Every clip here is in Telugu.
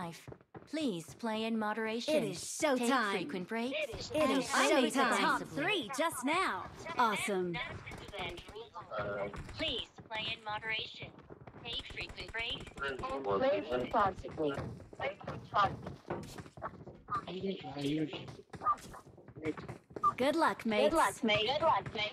life. Please play in moderation. It is showtime. Take frequent breaks. It is and showtime. play Top responsibly. 3 just now. Awesome. Please play in moderation. Take frequent breaks. Play responsibly. Good luck, mates. Good luck, mate. Good luck, mate.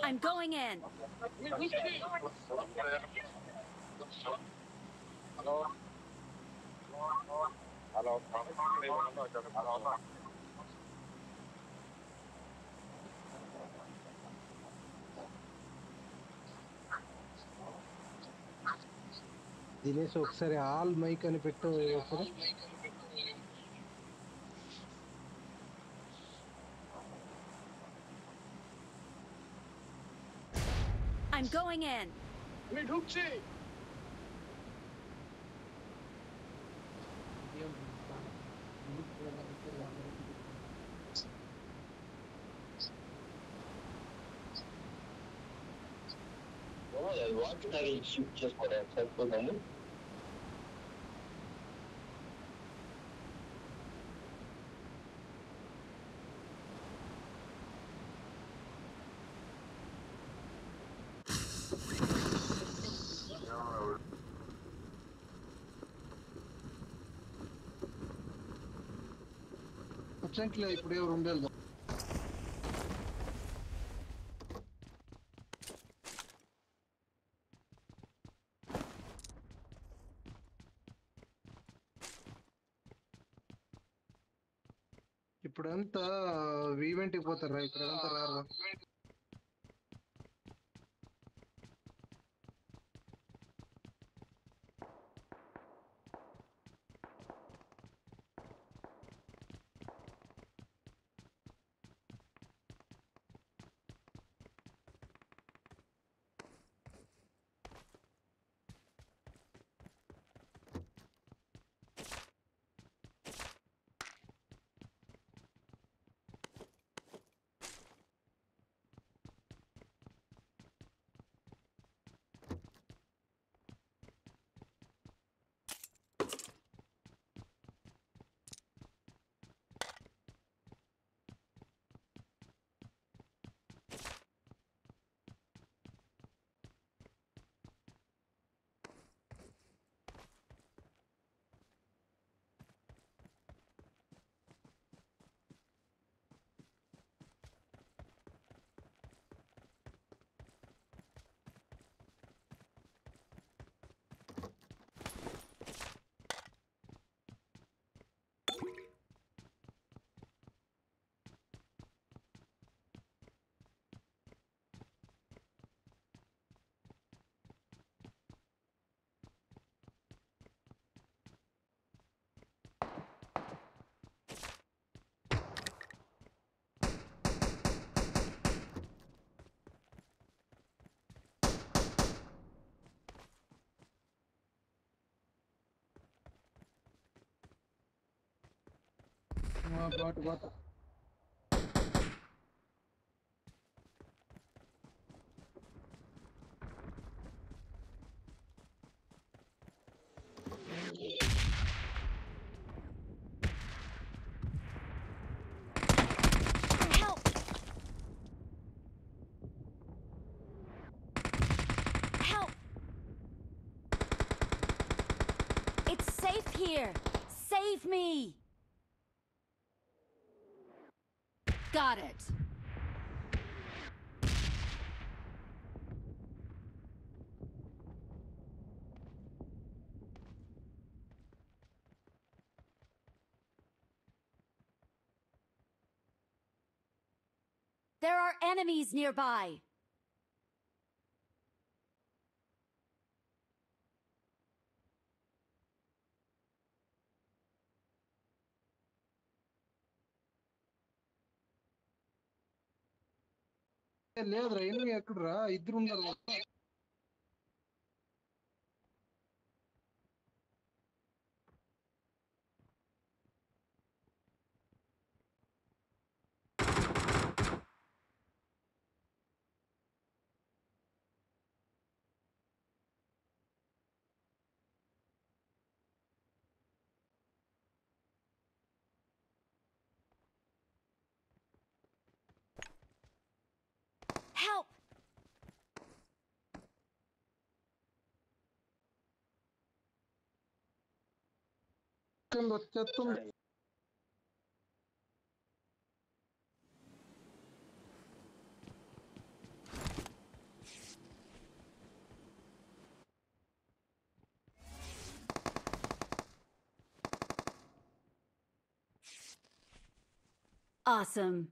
I'm going in. Dinesh ఒకసారి ఆల్ మైక్ అని పెట్టు ఒకసారి. I'm going in. అర్జెంట్లో ఇప్పుడు ఎవరు ఉండేది. ఇప్పుడంతా ఈవెంట్కి పోతారా? ఇప్పుడంతా రారు. బాటు Help! Help! It's safe here. Save me. Got it. There are enemies nearby. లేదురా ఎనిమి ఎక్కడరా ఇద్దరు ఉన్నారు Help! కింద వచ్చేస్తుంది Awesome.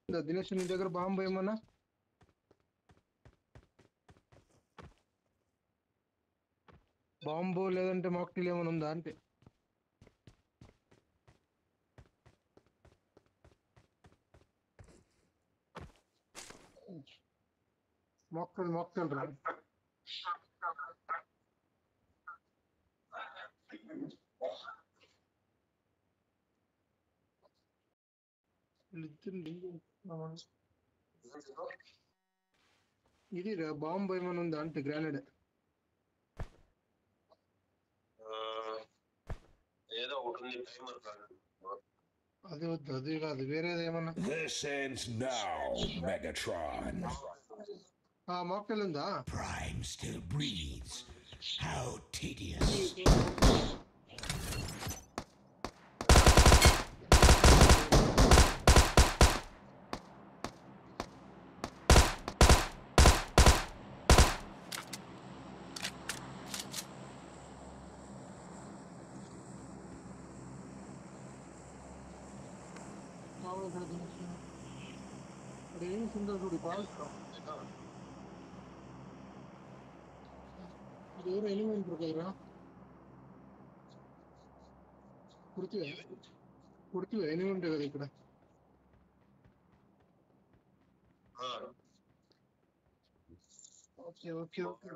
దినేష్ నీ దగ్గర బాంబు ఏమన్నా బాంబు లేదంటే మాక్టిల్ ఏమైనా ఉందా అంటే మాక్టిల్ రా ఇది రా బాంబు ఏమైనా ఉందా అంటే గ్రానైడ్ ఏదో ఒకటి ఉంది టైమర్ అది వద్దు అది కాదు వేరేది ఏమన్నా This ends now, Megatron. మాక్టిల్ ఉందా Prime still breathes. How tedious. ఏం సిందో చూడు కాల్స్తా అది ఎవరు ఎనిమిది ఉంటారు కదరా కుర్తివా ఎనిమిది ఉంటాయి కదా ఇక్కడ okay okay okay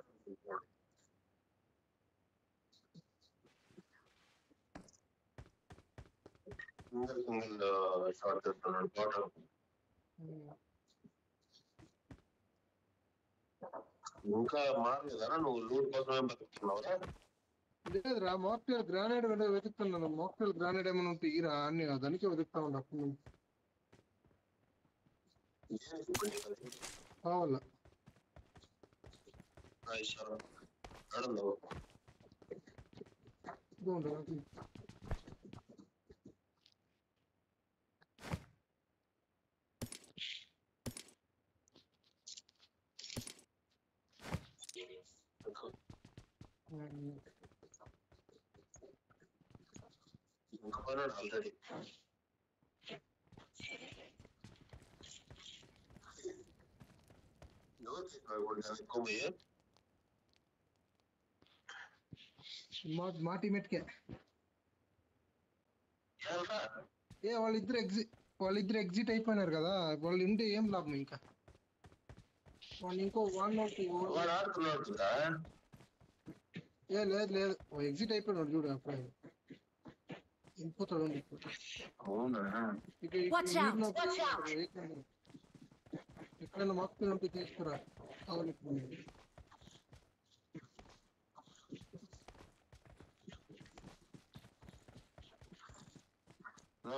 single short చేస్తున్నాడు పాట ఇంకా మారలేదా నువ్వు లూట్ కోసమే బతుకుతున్నావా లేదురా మాక్టైల్ గ్రానైడ్ వెతుకుతున్నాను మాక్టైల్ గ్రానైడ్ ఏమైనా ఉంటే ఇరా అన్ని దానికి వెతుకుతా ఉన్నా అప్పటి నుంచి కావాలా అడను సేఫ్గా ఉండదు. ఇంకా పోయినాడు ఆల్రెడీ. ఎవరు చెప్పారు ఎక్కువ పోయి? మా టీమేట్కే. ఏంట్రా? వాళ్ళిద్దరు ఎగ్జిట్ అయిపోయినారు కదా, వాళ్ళు ఉంటే ఏం లాభం ఇంకా. వాళ్ళు ఇంకో వాడు ఆడుతున్నాడు కదా. లేదు ఎగ్జిట్ అయిపోయినాడు చూడు అప్పుడు వెళ్ళిపోతాడు. అవునా? Watch out! Watch out! ఎక్కడైనా మాకు ఉంటే తీసుకురా కావాలి.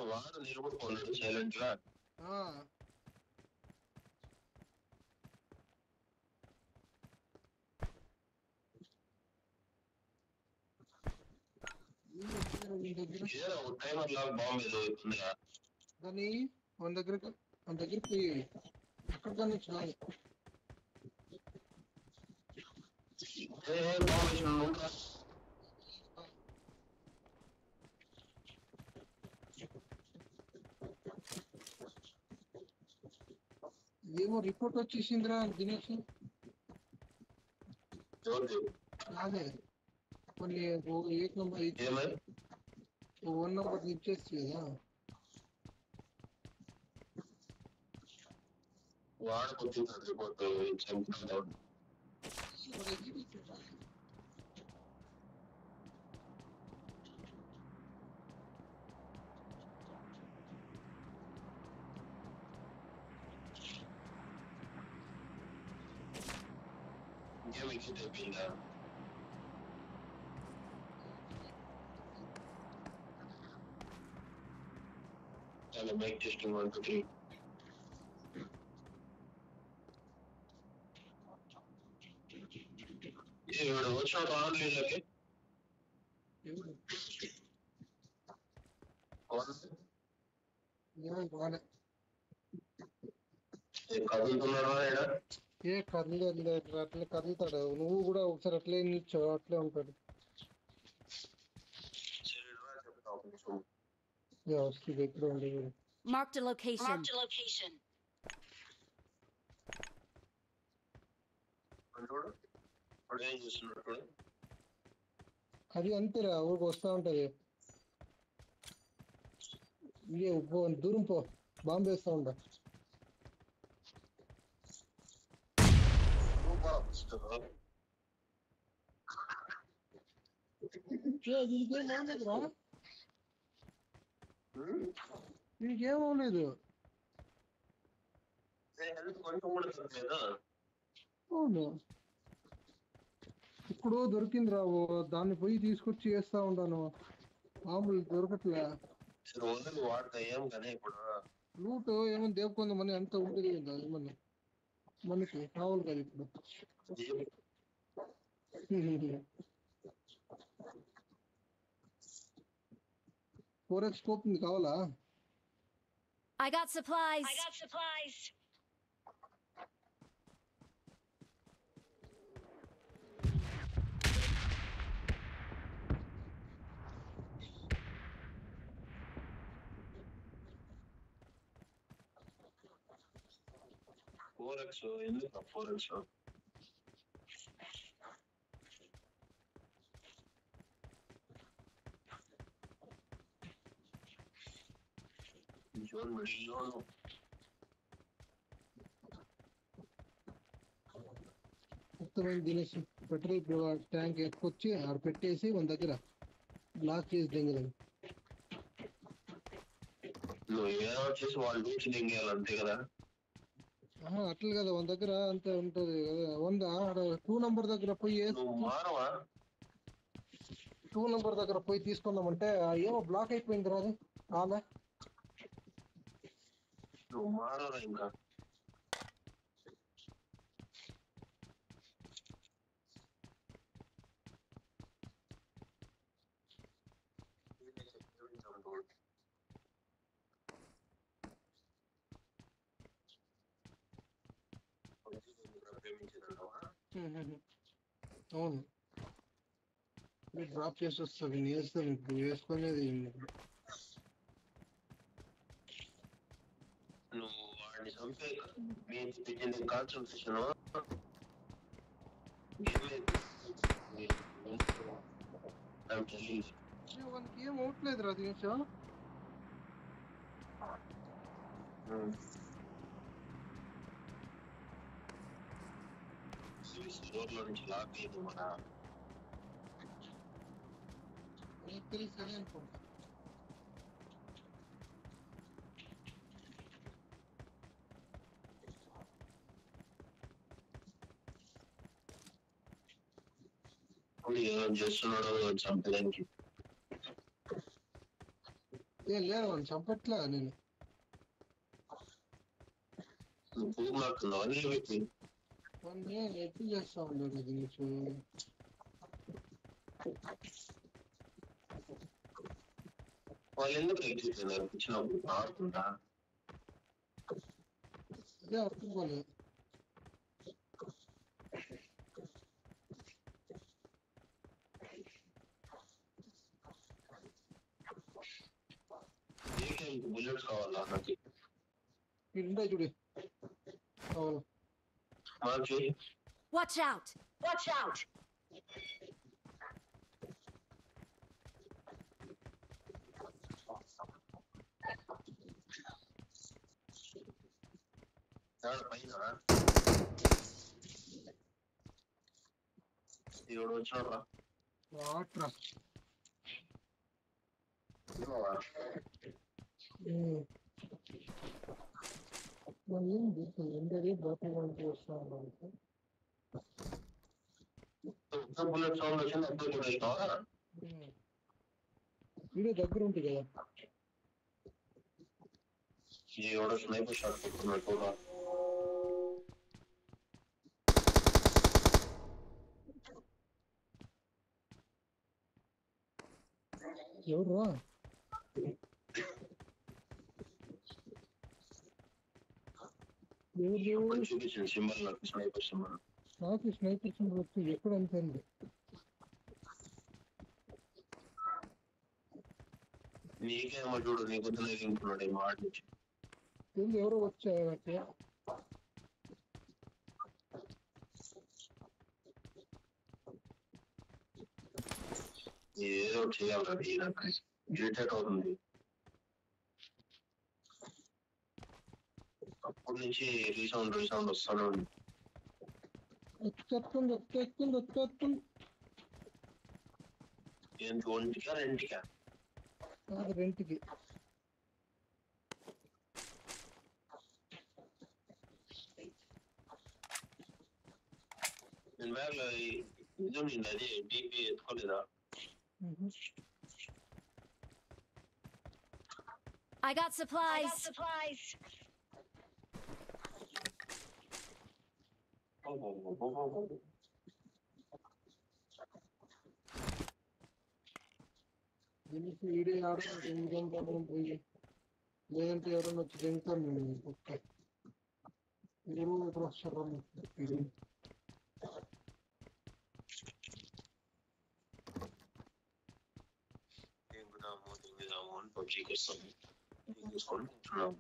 వాడు నిలబడుకోలేదు సైలెంట్ గా. ఏదో ఒక టైమర్ లాగా బాంబు ఏదో అవుతుందిగా. దాన్ని మన దగ్గరికి పోయి ఎక్కడికన్నా చాలు. బాంబు వేసిన ఏమో రిపోర్ట్ వచ్చేసిందిరా దినేష్. అదే కొన్ని 1 నంబర్ ఏమై 1 నంబర్ ఇచ్చేసి కదా. వాడికి వచ్చింది రిపోర్ట్ చంపుతున్నాడు. ఇంకేం ఎగ్జిట్ అయిపోయిందా? చాలా మైక్ టెస్టింగ్ 1 2 3. వీడు వచ్చినట్టు ఆడలేదులకి కదులుతున్నాడా? అట్లే కదులుతాడు. నువ్వు కూడా ఒకసారి అట్లే నిల్చో, అట్లే ఉంటాడు. వస్తుంది ఎక్కడ ఉండదు. Marked a location. Marked a location. చూడు వాడు ఏం చేస్తున్నాడు. అది అంతేరా, ఊరికి వస్తా ఉంటది. ఇదే దూరం పో, బాంబు వేస్తా ఉంటా. నీకేమవలేదు. అవును, ఇప్పుడు దొరికిందిరా, దాన్ని పోయి తీసుకొచ్చి వేస్తా ఉంటాను. మామూలు దొరకట్లే. వాడతా ఏం కానీ ఇప్పుడు లూట్ ఏమన్నా దేపుకుందామని అంత ఉంటుంది కదా, ఏమన్నా మనకి కావాలి కదా ఇప్పుడు. 4x స్కోప్ ఉంది, కావాలా? I got supplies. I got supplies. Forex ఎందుకు Forex జోన్ మిలియన్ మొత్తం తినేసి పెట్రోల్ ట్యాంక్ ఎక్కొచ్చి ఆడ పెట్టేసి మన దగ్గర బ్లాక్ చేసి దింగలేదు. నువ్వు ఏదో వచ్చేసి వాళ్ళు నుంచి దింగేయాలి అంతే కదా. అట్లా కదా, మన దగ్గర అంతే ఉంటది కదా. 2 నంబర్ దగ్గర పోయి 2 నంబర్ దగ్గర పోయి తీసుకుందామంటే ఏమో బ్లాక్ అయిపోయింది రా. అది రాలే. నువ్వు మారరా ఇంకా. అవును మీరు డ్రాప్ చేసి వస్తారు నేను వేస్తాను ఇప్పుడు వేసుకునేది ఏం లేదు. నువ్వు వాడిని చంపే మీ కాన్సన్ట్రేషన్ వానికి ఏం అవట్లేదు రా దినేష్ స్టోర్లో నుంచి లాక్ అయ్యింది మన నీకు తెలిసి అదే అనుకుంటా చేస్తున్నాడు చంపడానికి ఏం లేదు వాడిని చంపట్లే నేను పువ్వు మారుతున్నావు అని పెట్టి వాడిని ఎప్పుడు చేస్తా ఉన్నాడు దినేష్ వాళ్ళు ఎందుకు ఎగ్జిస్తున్నారు ఇచ్చినప్పుడు ఆడుకుంటా అదే అర్థం కాలేదు బుల్లెట్స్ కావాలా నాకు ఇండా చూడు అవును మార్చి Watch out! Watch out! పైన ఎవడు వచ్చారా వాట్రా మనం ఏం చేస్తాం ఎందరే బాగా చేస్తా ఉన్నాం బుల్లెట్ సౌండ్ వచ్చింది అప్పుడు కూడా అవుతావా వీడియో దగ్గర ఉంటుంది కదా ఎవడో స్నైపర్ షాట్ కొట్టుకున్నాడు కూడా ఎవరు ఎవరు చూపించింది సింబల్ నాకు స్నైపర్ సింబల్ నాకు స్నైపర్ సింబల్ వచ్చి ఎక్కడ అంతండి నీకేమో చూడు నీ పొద్దున తింటున్నాడు ఏమో ఆడి నుంచి తెలియదు ఎవరో వచ్చారంటే ఏదో చేయాలి నాకు ఇరిటేట్ అవుతుంది అప్పటి నుంచి రీసౌండ్ వస్తానే ఉంది వచ్చేస్తుంది ఏంటి ఒంటికా రెంటికా రెంట్కి నేను బ్యాగ్ లో ఇది ఉండింది అది డీపీ ఎత్తుకోలేదా I got supplies. దీనికి వీడియో ఆడడం ఎందుకంటే పోయి లేదంటే ఎవరైనా వచ్చి తింటాను నేను ఒక్క ఎవరు ఎప్పుడు వస్తారా దిగుదాము అని పబ్జీకి వస్తాము చూసుకొని కూర్చున్నాము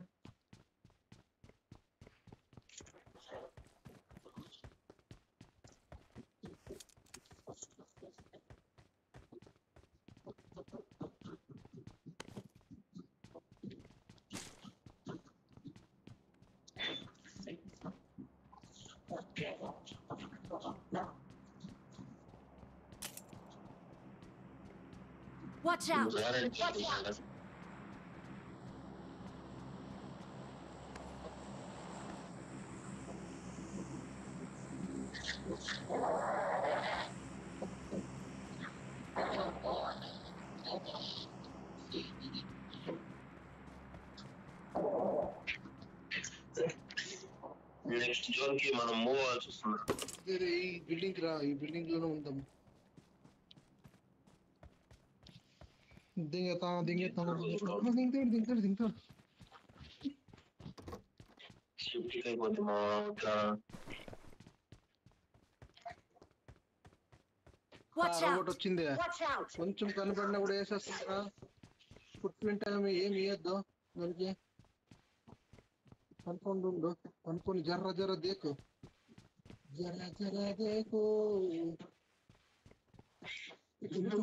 Watch out! నెక్స్ట్ జోన్ కి మనం మూవ్ అవ్వాల్సి వస్తుంది ఈ బిల్డింగ్ రా ఈ బిల్డింగ్ లోనే ఉందాం దింగుతాడు షిఫ్ట్ అయిపోతే మా Watch రోబోట్ out! వచ్చింది. Watch out! కొంచెం కనపడినా కూడా వేసేస్తుందా. ఫుట్ ప్రింట్ ఏమి ఇవ్వద్దు దానికి. కనుక్కొని జర్ర జర్ర దేకు, జర జర దేకు.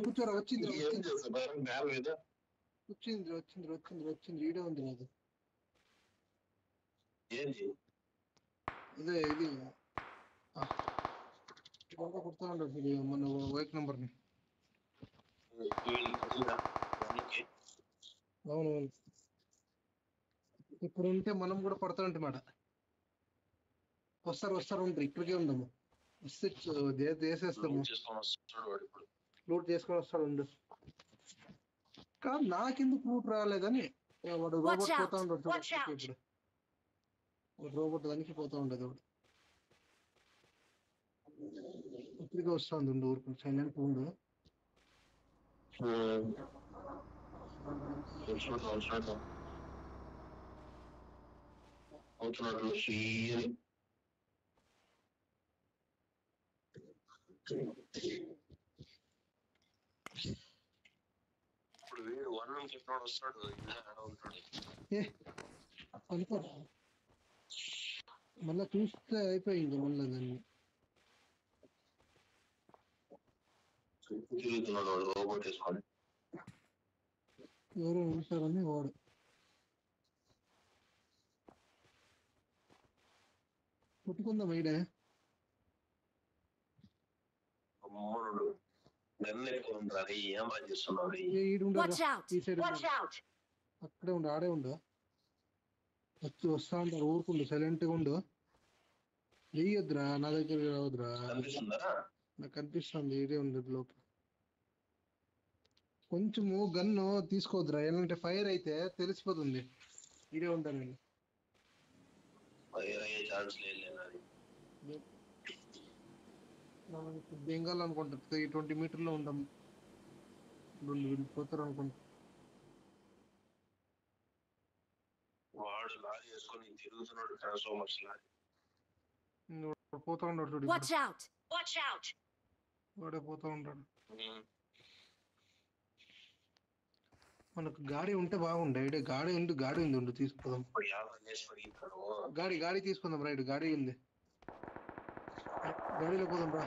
కూర్చోరా, వచ్చింది ఏం చేస్తున్నారు నేల మీద? వచ్చింది ఈడే ఉంది అది. ఏంది ఇదే ఇది కుడతా ఉండదు మన వైక్ నెంబర్ ని. అందుకే అవునవును, ఇప్పుడు ఉంటే మనం కూడా పడతా ఉంటాం మాట. వస్తారు ఉంటారు, ఇక్కడికే ఉందాము. వస్తే వేసేస్తాము. చేసుకొని వస్తాడు వాడు ఇప్పుడు. లూట్ చేసుకొని వస్తాడు ఉండు. కాదు నాకెందుకు లూట్ రాలేదని వాడు Watch రోబోట్ out! పోతా ఉంటాడు Watch చూడ. out! ఇప్పుడు రోబోట్ దానికి పోతా ఉండదు వాడు. ఇప్పటికే వస్తుంది ఉండు, ఊరుకు సైలెంట్ ఉండు. అవుతున్నాడు సీరియల్. ఇప్పుడు వీడు వర్ణం చెప్పినాడు వస్తాడు, ఇలా ఉంటాడు. అనుకోరా మళ్ళా చూస్తే అయిపోయింది మళ్ళీ దాన్ని. తిరుగుతున్నాడు వాడు రోబోట్ వేసుకొని. ఎవరో ఉంటారని వాడు. కొట్టుకుందాం ఈడే. అమ్మనుడు నన్ను ఎక్కువ ఉంటారు, ఏం పని చేస్తున్నాడు? ఈడు Watch out! ఈ సైడ్ Watch out! అక్కడే ఉండు, ఆడే ఉండు. వస్తా ఉంటారు, ఊరుకుండు, సైలెంట్ గా ఉండు. వెయ్యొద్దురా, నా దగ్గర రావద్దురా. కనిపిస్తుందా? నాకు కనిపిస్తుంది ఈడే ఉండదు లోపల. కొంచెము గన్ను తీసుకోవద్దురా, ఏంటంటే ఫైర్ అయితే తెలిసిపోతుంది. ఈడే ఉంటాను నేను. ఫైర్ అయ్యే ఛాన్స్ లేదు. అది బెంగాల్ అనుకుంటా, 20 మీటర్లో ఉంటాం. వెళ్ళిపోతారు అనుకుంటా. వాడు లారీ వేసుకొని తిరుగుతున్నాడు, ట్రాన్స్ఫార్మర్స్ లారీ. పోతా ఉన్నాడు చూడు, Watch out! Watch out! వాడే పోతా ఉంటాడు. మనకు గాడి ఉంటే బాగుండే. ఇడే గాడి ఉంది ఉండు, తీసుకుందాం. గాడి తీసుకుందాం రైట్. గాడి ఉంది, గాడిలో పోదాం రా.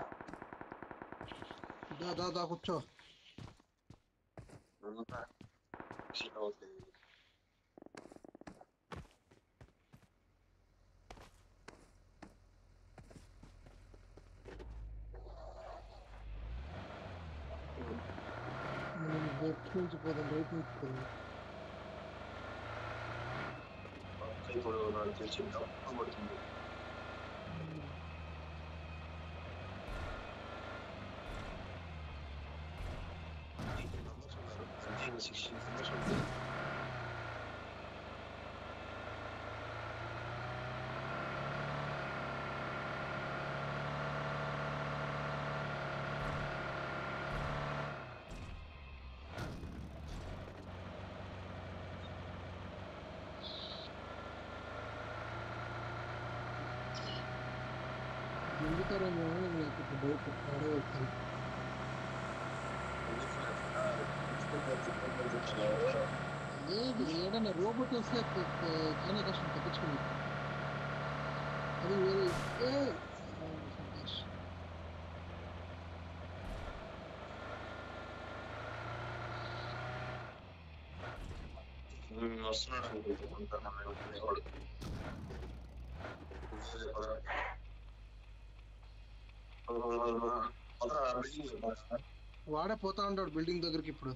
దా కూర్చో. మనం లెఫ్ట్ నుంచి పోదాం, రైట్ నుంచి పోదాం. ఇప్పుడు నాకు తెలిసి డబ్బు పడుతుంది. ఎందుకరేమో నాకు డౌట్. ఆడే వచ్చాను. లేదు, ఏదైనా రోబోట్ వస్తే చాలా కష్టం తప్పించుకుని. అది వేరే సంతోష్. వస్తున్నాడు అనుకుంటున్నాను. వాడే పోతా ఉంటాడు బిల్డింగ్ దగ్గరికి. ఇప్పుడు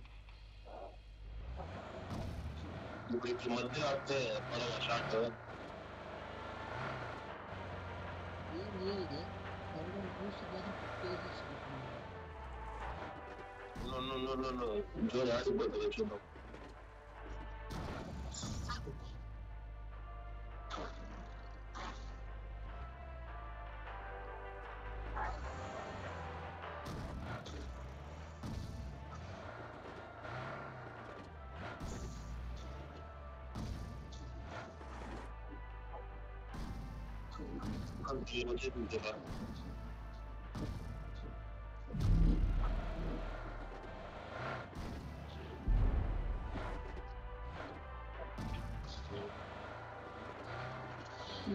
మధ్య ఆడితే షాట్ ఏం లేదు, చూసి జోరు ఆడిపోతుంది. చూద్దాం.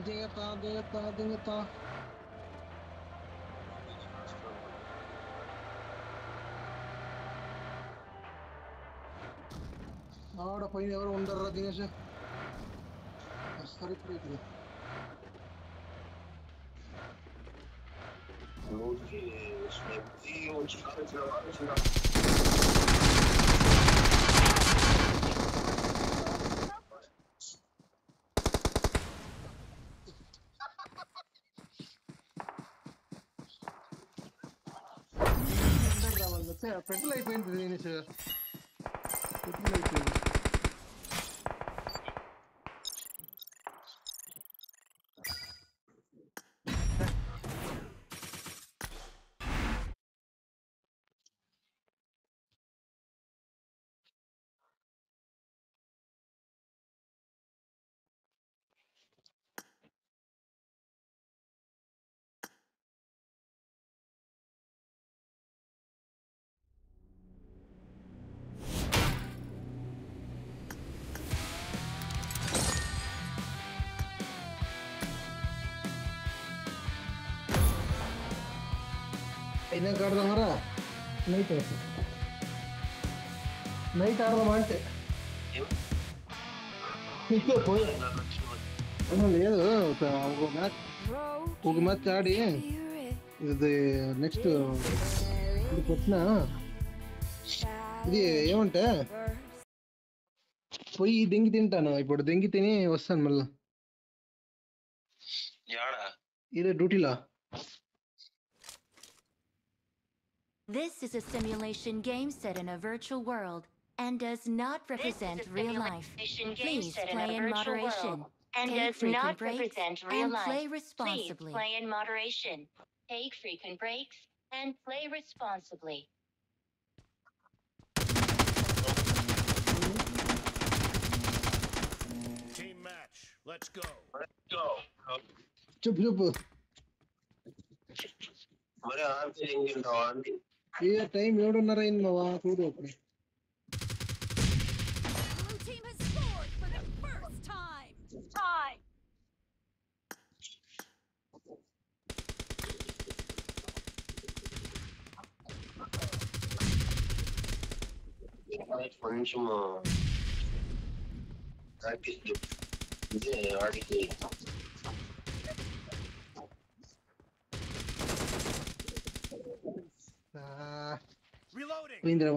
దిగుతా ఆడ పైన ఎవరు ఉండర్రా దినేష్ సరిపోయింది Luki, Io ci faccio petrol అయిపోయింది దినేష్ పెట్రోల్ అయిపోయింది అయినా ఆడదామరా నైట్ ఆడదామా అంటే లేదు ఒక మ్యాచ్ ఆడి ఇది నెక్స్ట్ ఇది వచ్చిన ఇది ఏమంటే పోయి దెంగి తింటాను ఇప్పుడు దెంగి తిని వస్తాను మళ్ళా ఇదే డ్యూటీలా This is a simulation game set in a virtual world and does not represent real life. Please play in moderation. And Take does frequent not breaks represent real and life. play Please responsibly. play in moderation. Take frequent breaks and play responsibly. Team match. Let's go. చెప్పు మరి ఆన్సరింగ్ అండి ఏ టైం 7:30 అయింది మావా చూడు అప్పుడు Blue team has scored for the first time. Time. కొంచెం ప్రాక్టీస్ ఇదే ఆడికి Reloading. పోయిందిరా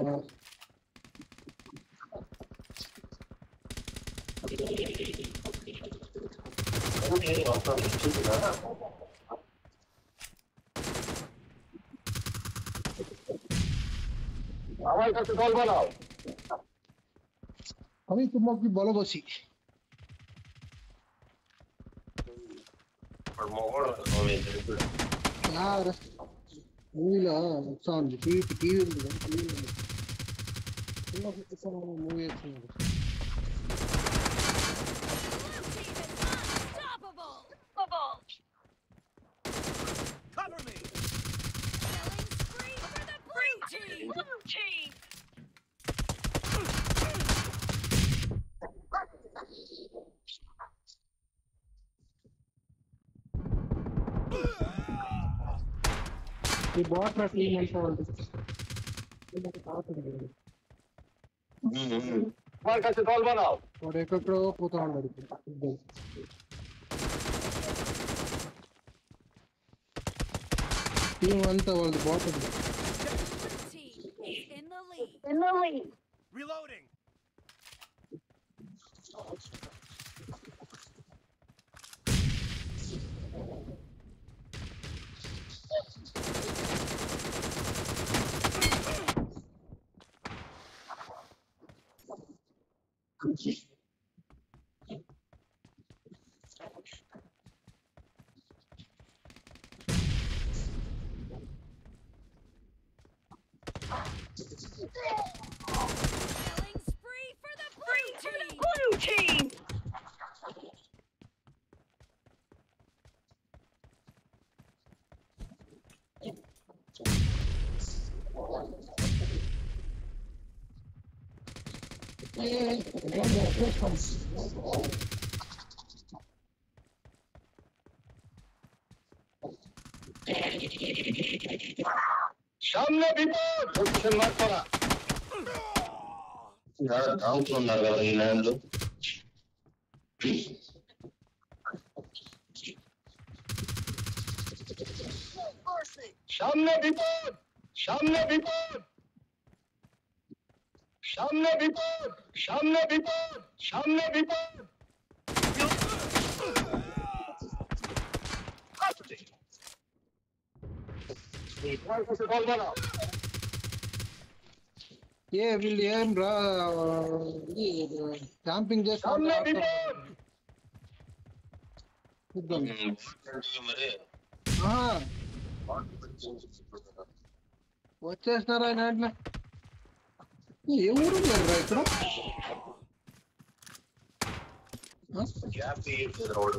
అవి తుమ్మకి బలబసి మూవీలో వస్తా ఉంది టీవీ ఉంది మూవీ వచ్చింది Unstoppable. Cover me. Killing spree for the blue team. Blue team. ఈ బాట్ టీం అంతా ఉంటుంది వాడు ఎక్కడో పోతా ఉన్నాడు టీం అంతా వాళ్ళది బాట్ ఉంది Blue team is in the lead. In the lead. Reloading. Killing spree for the blue team. Blue team. সামনে বিপদ হচ্ছে মাথা যারা কাউন্ট ఉన్నారు కదా ఈ ల్యాండ్ లో সামনে বিপদ সামনে বিপদ সামনে বিপদ সামনে বিপদ সামনে বিপদ ఏ వీళ్ళు ఏం రా క్యాంపింగ్ చేస్తా সামনে বিপদ చూద్దాం. మరి ఆహా, వచ్చేసినారా ఆయన అట్లా ఎవరు లేరురా ఇక్కడ ఆ? గ్యాప్ రోడ్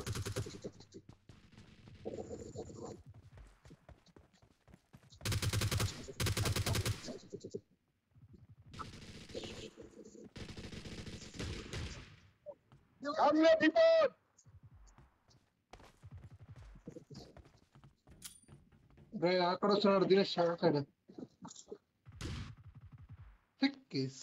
সামনে বিপদ రే అక్కడ వస్తున్నాడు Dinesh side sixes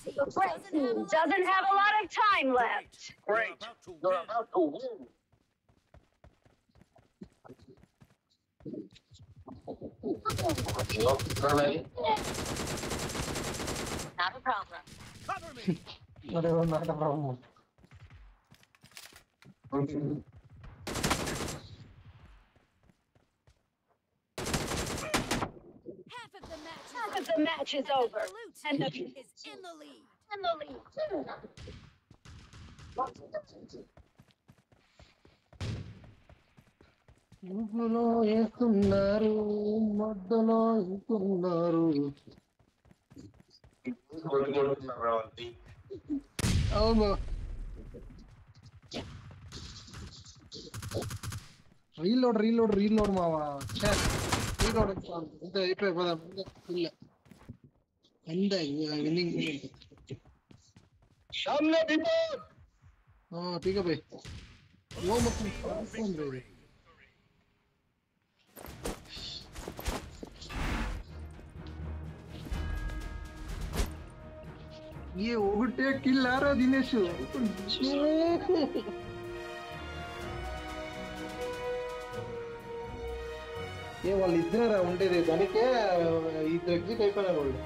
The red team doesn't have a lot of time left. Great. You're about to win. Not a problem. Cover me. అరే నాట problem Half of the match is over, and the blue is in the lead. ఊహలో వేస్తున్నారు మధ్యలో వేస్తున్నారు కొట్టుకుంటున్నారు వాళ్ళు అవును రీలోడ్ మావా రీలోడ్ అంతే అయిపోయి పదా ಇಲ್ಲ అంతే విన్నింగ్ সামনে বিপদ ठीक है भाई वो मतलब कौन रे ये ओवरटेक किल आ रहा दिनेश ఏ వాళ్ళు ఇద్దరా ఉండేది దానికే ఇద్దరు ఎగ్జిట్ అయిపోయినారు వాళ్ళు